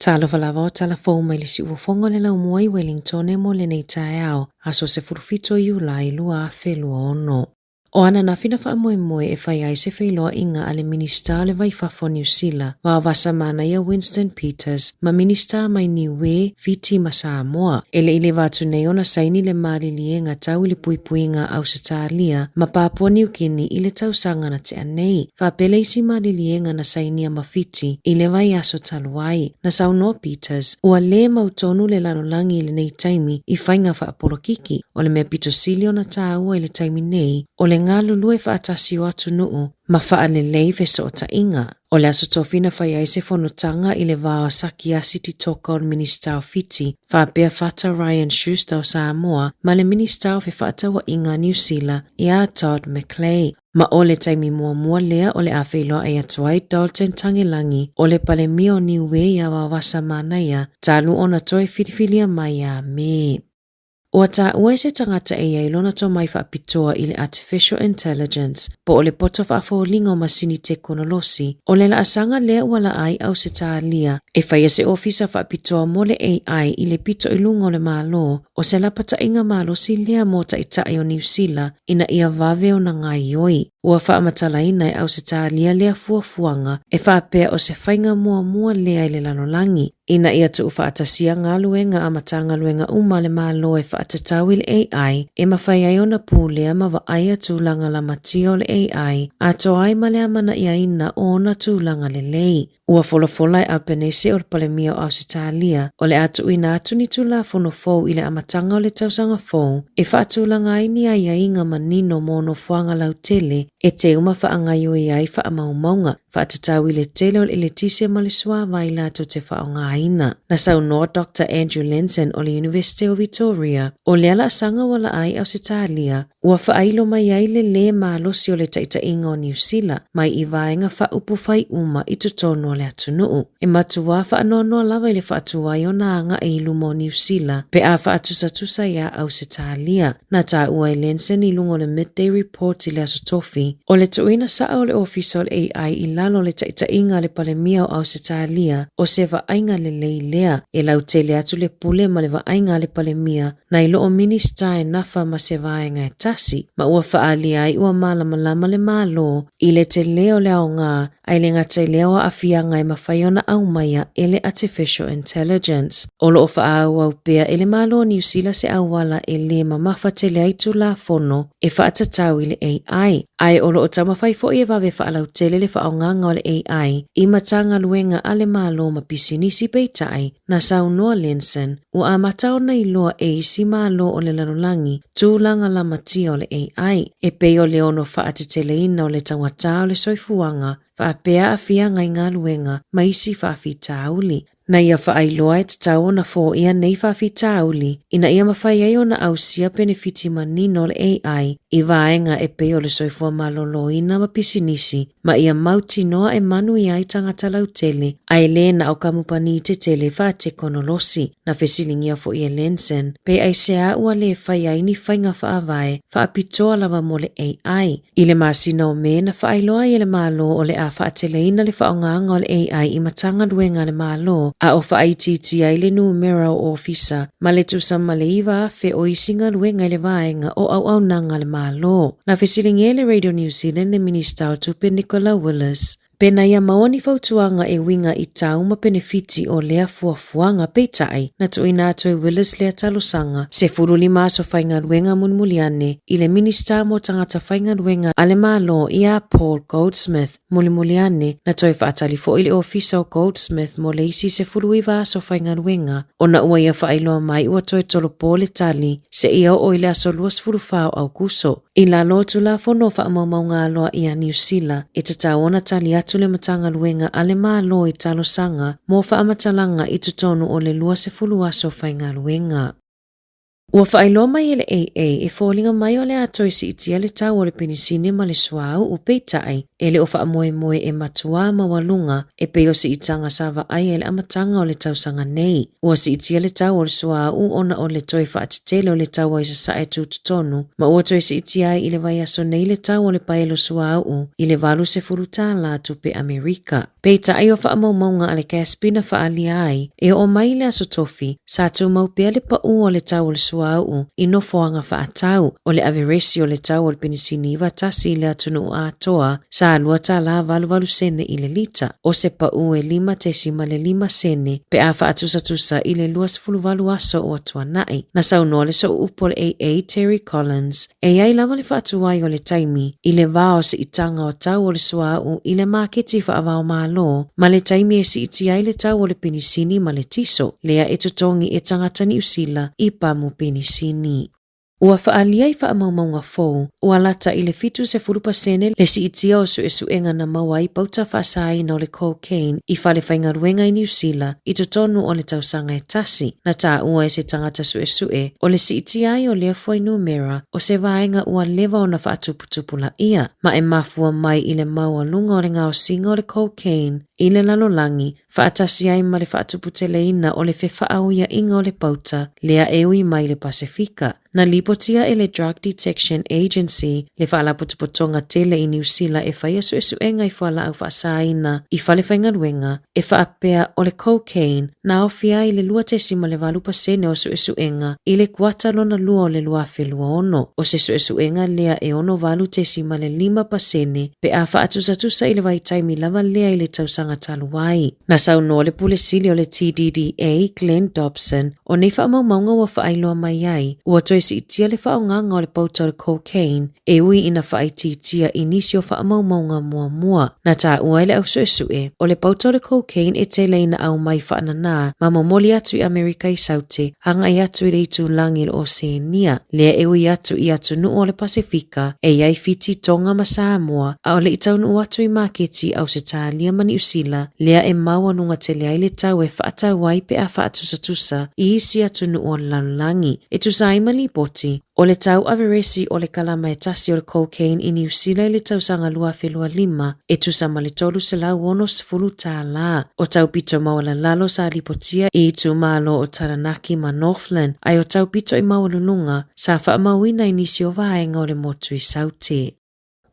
Tala falava o tala fau mai le si uafonga le lau mua i Wellington e mo le nei tae ao, aso se furufito i ulai lua a whelua ono. O ana na fina wha moe e whai ai se whailoa inga ale minista le waifafo New Zealand, wa wasa mana ia Winston Peters, ma minista mai niwe viti ma Sāmoa. Ele ile watu nei ona saini le malilienga tau ili puipuinga au Australia, ma Papua New Guinea ile tau sanga na te anei. Wha pele isi malilienga na sainia mawhiti, ile vai aso taluai. Na Sāmoa Peters, ua le mautonu le lalolangi ile nei taimi, i whainga wha apolokiki, o le mea pitosilio na tāua ile taimi nei, o le ngā lulue whaatasi o atu nuu, ma whaalelei veso o ta inga. O le aso tofina whai ai se whanotanga i le wāo saki asi ti toka o le minista o fiti, whaapea whata Ryan Schuster o Samoa, ma le minista o whatawa inga New Zealand i a Todd McClay. Ma o le taimi mua lea o le awhailoa ai atuai Dalton Tangilangi, o le pale mio niwe ia wawasa manaia, talu ona toi whitifilia mai a me. Ua tā ua se tangata e ai lona tō mai whaapitoa i le artificial intelligence, po o le poto whaafolinga o masini teknolosi, o le laasanga lea ua la ai au se tā lia, e whaia se ofisa whaapitoa mo le AI i le pito i lunga o le mālo, o se lapata inga mālo si lea mota i tae o New Zealand, ina ia vave o na ngai oi. Ua whaamatalaina e au se tā lia lea fuafuanga, e whaapea o se whainga mua lea i le lanolangi. Ina ia tu whaatasia ngā luenga a matanga luenga le mālo e whaatatau i le AI, e mawhai ai ona pūlea ma wa aia tūlanga la matio le AI, a to ai ma lea mana ia ina o na tūlanga le lei. Ua folafola e Albanese o le palemia o Australia, o le atu ina atu ni tūla fono fau i le amatanga o le tausanga fau, e whaatūlanga ai ni ai inga manino mono fuanga lau tele, e te uma whaangaio i ai whaamaumaunga, whaatatau i le tele o le Letisia ma le sua vai lato te whaonga aina. Na saunoa Dr. Andrew Lenson o le University of Victoria, o le ala sanga wala ai Australia, ua whaailo mai ai le malosi o le taitainga o New Zealand, mai i vaenga whaupu whai uma i tutono o le atunuu. E matua whaanonoa lava i le whaatua i o na anga e ilu mo New Zealand, pe a whaatusa ia Australia. Na tā ua i Lenson i lungo le midday report i le aso tofi, o le tuina saa o le office o le AI i lalo le taitainga le palemia o Australia, o se vaenga le leilea, e lau tele atu le pule ma le vaenga le palemia, na i loo minista e nafa ma se vaenga e tasi, ma ua whaali ai ua malama le malo, i le te leo leo ngā, ai le ngata leo a fianga e mawhaiona au maia e le artificial intelligence. O loo whaau au pea e le malo New Zealand se awala e le mamafa te le aitu la fono, e whaatatau i le AI. Ai o loo tamawhai fo e wawe whaalau tele le whaonganga o le AI, i matanga luenga ale malo ma pisinisi peitai, na Saunoa Lenson, ua a matao na iloa e isi malo o le lanolangi, tūlanga la matia o le AI, e peo le ono whaatetele ina o le tangata o le soifuanga, whaapea a fia ngai ngā luenga, ma isi whaafita auli. Na ia whaailoa e tatau na fō ia nei whaafita auli, ina ia mawhai ai o na ausia benefiti manino le AI, i vaenga e peo le soifua malolo ina ma pisinisi, ma ia mauti noa e manu i ai tangata lau tele, ai le na au kamupani te tele wha te konolosi, na whesilingia fo ia Lenson, pe ai sea ua le whai ai ni whainga whaavae, whaapitoa lava mo le AI. I le masina o me na whaailoa i le malo o le a whaateleina le whaonganga o le AI i matanga luenga le malo, a o whaaititi ai le numero o ofisa, ma le tusama le iwa fe o isinga luenga le vaenga o au nanga le malo. Na whesilingia le Radio New Zealand le minista o tupe Nicola Willis, pena ia maoni fautuanga e winga i tau ma benefiti o lea fuafuanga peitai na tuina atu e Willis lea talosanga se furuli maso whainga luenga munmuliane i le minista mo tangata whainga luenga ale malo i a Paul Goldsmith mulimuliane na toi whaatali fo i le ofisa o Goldsmith mo le isi se furui vaso whainga luenga o na ua ia whaailoa mai ua toi tolopo le tali se ia o i le aso luas furufao au kuso. I la lotu la fono whaamau ngā loa i a New Zealand e tatau ona tali atu le matanga luenga ale malo i talosanga mo whaamatalanga i tutonu o le lua se fulu aso whainga luenga. Ua whaailoa mai e le AA e fōlinga mai o le atoi si itia le tau o le penisine ma le suau u peitai ele o whaamoemoe e matua mawalunga e peo si itanga sawa ai ele amatanga o le tausanga nei. Ua si itia le tau o le sua u ona o le toi whaatitele o le tau ai sa sae tututonu, ma ua toi si itia ai ile vai aso nei le tau o le paelo sua u ile valu se furuta la tupe Amerika. Peita ai o whaamaumaunga ale kaspina whaalia ai e o mai le aso tofi sa tu maupea le pa o le tau o le sua u ino foanga whaatau o le averesi o le tau o le penisini iwa tasi le atunu a toa sa alua ta la valu sene ile lita o se pa u e 5 sene pe a whaatusa ile luas fuluvalu aso o atua nai na saunoa le so upo le AA Terry Collins e ai lama le whaatuai o le taimi ile vao se itanga o tau o le sua u ile maketi whaavao malo ma le taimi e si iti ai le tau o le penisini ma le tiso lea e tutongi e tangata ni usila i pamu penisini. Ua whaalia i whaamaumaunga fōu, ua lata i le 7% le si itia o suenga na mawai pauta whaasai no le cocaine i whale whainga ruenga i New Zealand i totonu o le tausanga e tasi, na tā ua e se tangata sue o le si itia ai o lea fuai numera o se vaenga ua lewa o na whaatuputupula ia, ma e mafua mai i le maua lunga o le ngao singa o le cocaine i le lalolangi, whaatasi ai ma le whaatuputele ina o le whewhaauia inga o le pauta, lea ewi mai le Pasifika. Na lipotia e le Drug Detection Agency le whaalaputupotonga tele i New Zealand e whaia suenga i whala au whaasaina i whale whaingaruenga e whaapea o le cocaine na ofia i le 25% o suenga i le kuata lona lua o le lua wheluono o se suenga lea e ono 25% pe a whaatusa i le waitaimi lava lea i le tausanga taluai. Na saunoa le pulesili o le TDDA Glenn Dobson o nei whaamaumaunga wa whaailoa mai ai ua toi si itia le whaonganga o le pauta o le cocaine e ui ina whaititia inisi o whaamaumaunga mua. Na tā ua ele au sue o le pauta o le cocaine e tele ina au mai whaanana ma momoli atu i Amerika i saute hanga i atu i le itu langi le Oceania lea e ui atu i atu nuu o le Pasifika e iai fiti tonga ma Sāmoa a o le itau nuu atu i maketi au se tālia mani usila lea e maua nunga tele ai le tau e whaatau wai pe a whaatusa i isi atu nuu o le lalulangi e tusai mali poti o le tau averesi o le kalama e tasi o le cocaine i New Zealand le tau sanga lua whelua 5 e tusa ma le tolu se lau ono sefulu Tala o tau pito mawala lalo sa lipotia i tu malo o Taranaki ma Northland ai o tau pito i mawalununga sa whaamawina i nisi o vaenga o le motu i saute.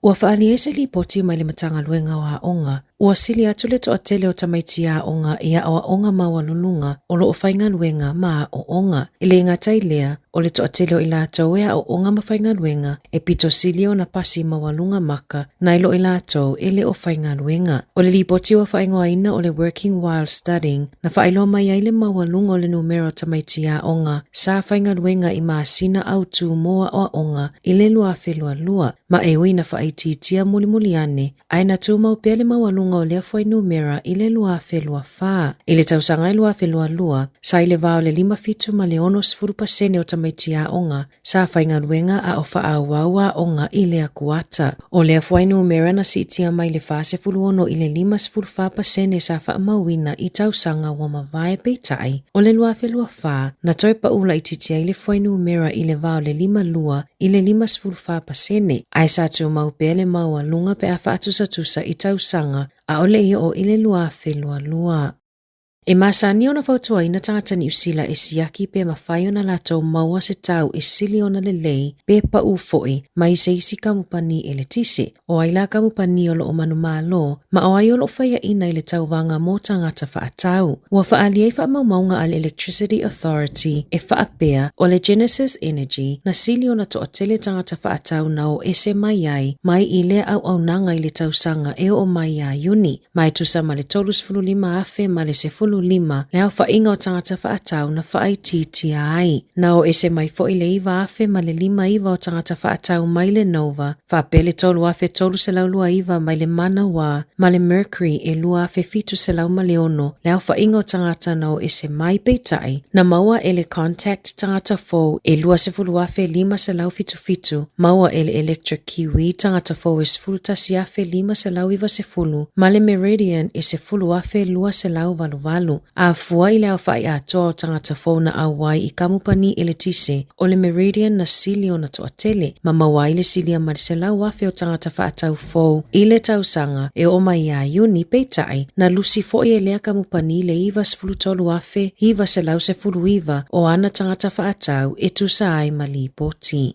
Ua whaali se lipoti mai le matanga luenga wa onga ua sili atu le toa tele o tamaitia onga ia awa onga mawalununga o lo o whainga luenga maa o onga ile ngatai lea o le toa tele o ila atau ea o onga ma whainga luenga e pito sili o na pasi mawalunga maka na ilo ila atau ele o whainga luenga o le lipoti wa whaingoa ina o le working while studying na whailo mai ai le mawalunga o le numero tamaitia onga sa whainga luenga i maasina au tu moa o onga ile lua whelua lua ma e ui na whaititia muli ane aina tu maupea le mawalunga o lea fuai numera i le lua whelua wha. I le tausanga i lua whelua lua, sa i le vao le 5% o tamaitia onga, sa whainga ruenga a o whaawaua onga i lea kuata. O lea fuai numera na si itia mai le wha sefuluono i le 5% sa whaamawina i tausanga wa mawai peitai. O le lua whelua wha, na toi paula i titia i le fuai numera i le vao le 5 lua i le 5% ai sa tu maupea le maua lunga pe a whaatusa i tausanga a ole i o ile lua whelua lua. E masani ona fautua ina tangata ni usila e siaki pe mawhai ona lato maua se tau e sili ona le lei pe pa ufoi mai se isi kamupani e le tise o aila kamupani o lo o manu malo ma o ai o lo whaia ina i le tau vanga mo tangata whaatau. Ua whaali e whaamaumaunga al Electricity Authority e whaapea o le Genesis Energy na sili ona to o tele tangata whaatau na o ese mai ai mai i le au nanga i le tau sanga e o mai a yuni mai tusa ma le tolus fulu 5 afe ma le se fulu 5 le au whainga o tangata whaatau na whaititi ai. Na o ese mai fo i le iwa afe ma le 5 iwa o tangata whaatau mai le Nova, whapele tolu afe tolu se lau lua iwa mai le Manawa, ma le Mercury e lua afe fitu se lau ma le ono, le au whainga o tangata na o ese mai peitai, na maua ele Contact tangata fo e lua se fulu afe 5 se lau fitu, maua ele Electric Kiwi tangata fo e sefulu tasi afe 5 se lau iwa se fulu, ma le Meridian e se fulu afe lua se lau valuvalu. lalu. A fua I le au whai atoa o tangata whauna awai I kamupani I le tise o le Meridian na sili o na toatele. Ma mawai le sili a mariselau afe o tangata whaatau fau I le tausanga e o mai a iuni peitai na lusi fo I lea kamupani le iwa sfulutolu afe hiva se lau se fulu iwa o ana tangata whaatau e tusa ai mali poti.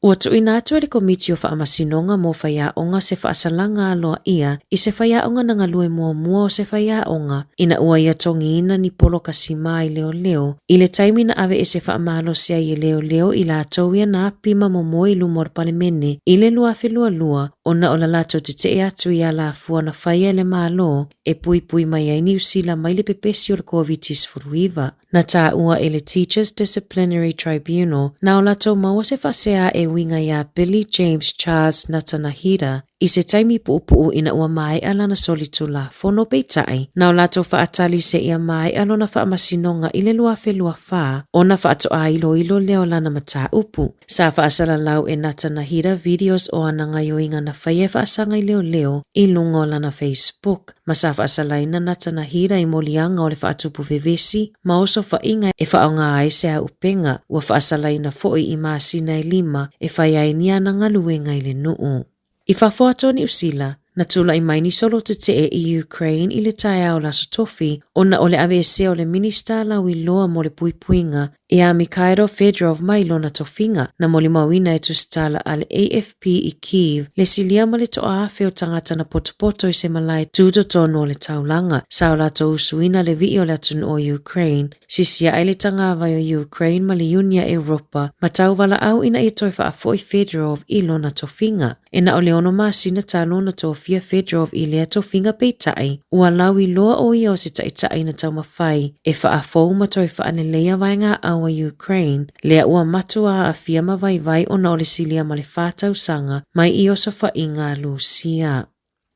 Ua tuina atu le komiti o whaamasinonga mo whaiaonga se whaasalanga aloa ia I se whaiaonga na ngalue mua o se whaiaonga ina ua ia tongi ina ni polo kasima I leo I le taimi na ave e se whaamalo sea I leo I la atauia na apima momo I lumor palemene I le luafe lua o na o la lato te te atu ia la afua na whaia le malo e pui mai ai ni usila mai le pepesi o le COVID-19 furuiva. Na tā ua e le Teachers Disciplinary Tribunal na o lato maua se whasea e winga ia Billy James Charles Natanahira I se taimi pu'u ina ua mai ala na solitu la fono peitai na o lato whaatali se ia mai alo na whaamasinonga I le luafe luafa o na whaatoa ilo leo lana mata upu. Sa whaasala lau e Natanahira videos o ananga yoinga na whaie whaasanga I leo I lungo lana Facebook. Ma sa whaasala ina Natanahira I molianga o le whaatupu vevesi ma oso whainga e whaonga ai se a upenga ua whaasala ina foi I maasina I lima e whaiainia na ngaluenga I le nuu. I whafoato ni usila, na tula I maini solo te I Ukraine I le tae au laso tofi, o na ole ave se o le minista lau I loa mo le puipuinga, e a Mikhailo Fedorov mai lona tofinga, na moli mawina e tustala al AFP I Kiev, le silia ma le toa afe o tangata na potopoto I se malai tuto tono le taulanga, sa o lato usuina le vi o latun o Ukraine, sisia ai le tangava o Ukraine ma le Unia Europa, ma tauvala au ina I toi whaafo I Fedorov I lona tofinga. E na o le ono masina talo na tofia Fedorov I lea tofinga peitai, ua lau I loa o ia o se taitai na tau mawhai, e whaafou ma toi whaanelea vainga au a Ukraine, lea ua matua a fia mawai o na o le silia ma le whātau sanga, mai I oso whainga Lucia.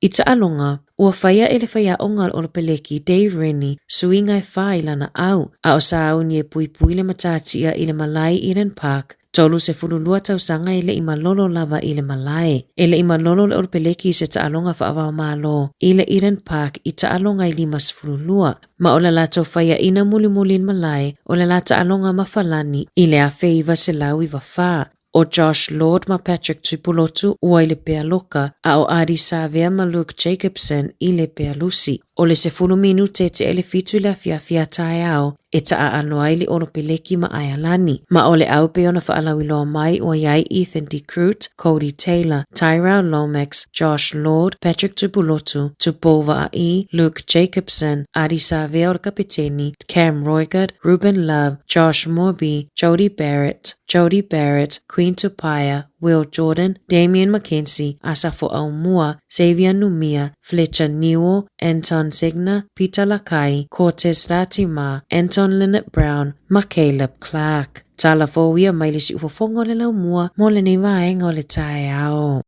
I taalonga, ua whaia e le whaia onga o le peleki Dave Rennie, suinga e whai lana au, a o sa au ni e pui le matatia I le Malai Eden Park, tolu se fululua tausanga I le imalolo lava I le malae. E le imalolo le orpeleki se taalonga whaavao malo. I le Eden Park I taalonga I limas fululua. Ma o le lato whaia ina mulimulin malae o le lata alonga mawhalani I le awheiva se lau I wawha. O Josh Lord ma Patrick Tupulotu ua I le pea loka, a o Adi Savea ma Luke Jacobson I le pea lusi. O le se fulu minute te ele fitu I le afia tae au, e taa anoa I le ono peleki ma ayalani. Ma o le au pe ona whaalawiloa mai o iai Ethan DeCrute, Cody Taylor, Tyrell Lomax, Josh Lord, Patrick Tupulotu, Tupova Ai, Luke Jacobson, Adi Savea o kapiteni, Cam Roigard, Ruben Love, Josh Morby, Jody Barrett, Queen Tupaya, Will Jordan, Damian McKenzie, Asafo Aumua, Xavier Numia, Fletcher Newell, Anton Segner, Peter Lakai, Cortez Latima, Anton Lynette Brown, Caleb Clark. Tala fo ia mai le si ufofonga le lau mua mo le nei vaenga o le tae ao.